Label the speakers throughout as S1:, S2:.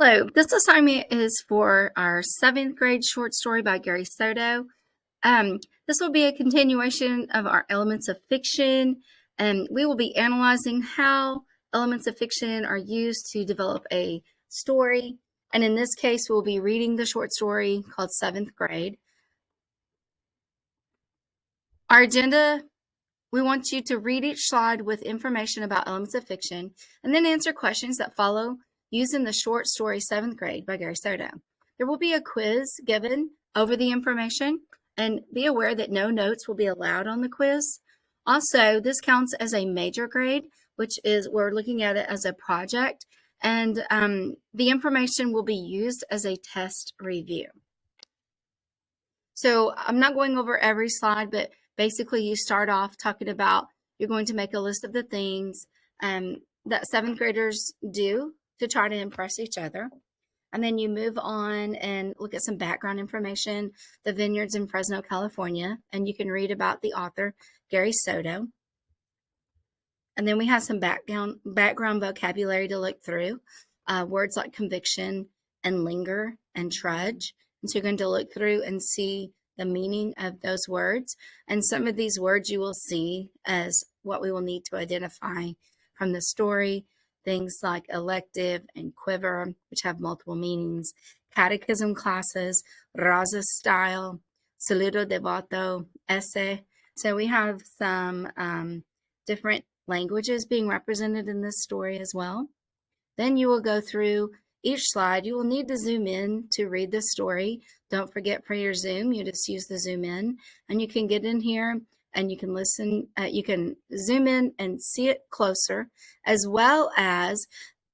S1: Hello, this assignment is for our 7th grade short story by Gary Soto. This will be a continuation of our elements of fiction, and we will be analyzing how elements of fiction are used to develop a story. And in this case, we'll be reading the short story called 7th grade. Our agenda, we want you to read each slide with information about elements of fiction, and then answer questions that follow using the short story 7th grade by Gary Soto. There will be a quiz given over the information, and be aware that no notes will be allowed on the quiz. Also, this counts as a major grade, which is we're looking at it as a project, and the information will be used as a test review. So I'm not going over every slide, but basically you start off talking about you're going to make a list of the things that 7th graders do to try to impress each other. And then you move on and look at some background information, the vineyards in Fresno, California, and you can read about the author, Gary Soto. And then we have some background vocabulary to look through, words like conviction and linger and trudge. And so you're going to look through and see the meaning of those words. And some of these words you will see as what we will need to identify from the story. Things like elective and quiver, which have multiple meanings, catechism classes, raza style, saludo devoto, esse. So we have some different languages being represented in this story as well. Then you will go through each slide. You will need to zoom in to read the story. Don't forget for your Zoom, you just use the zoom in, and you can get in here and you can listen, you can zoom in and see it closer, as well as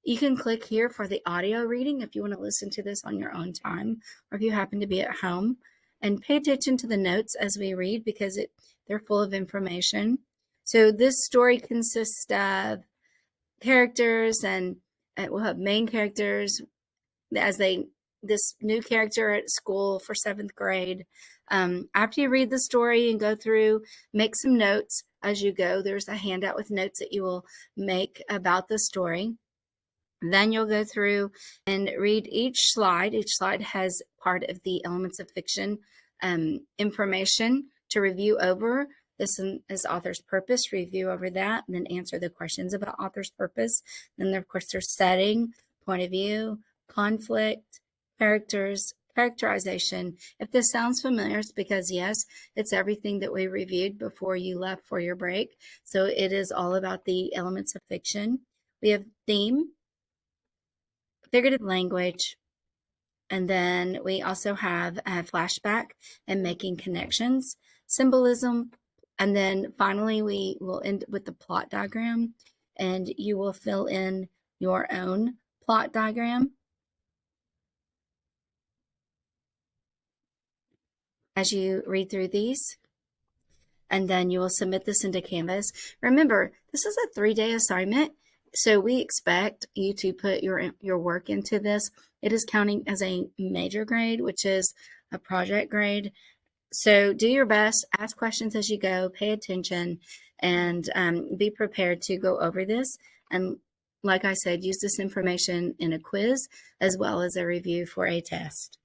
S1: you can click here for the audio reading if you want to listen to this on your own time, or if you happen to be at home. And pay attention to the notes as we read because they're full of information. So this story consists of characters, and it will have main characters as this new character at school for 7th grade. After you read the story and go through, make some notes as you go. There's a handout with notes that you will make about the story. Then you'll go through and read each slide. Each slide has part of the elements of fiction information to review over. This is author's purpose, review over that, and then answer the questions about author's purpose. Then, of course, there's setting, point of view, conflict, characters, characterization. If this sounds familiar, it's because, yes, it's everything that we reviewed before you left for your break. So it is all about the elements of fiction. We have theme, figurative language, and then we also have a flashback and making connections, symbolism, and then finally we will end with the plot diagram, and you will fill in your own plot diagram as you read through these. And then you will submit this into Canvas. Remember, this is a 3-day assignment, so we expect you to put your work into this. It is counting as a major grade, which is a project grade. So do your best, ask questions as you go, pay attention, and be prepared to go over this. And like I said, use this information in a quiz as well as a review for a test.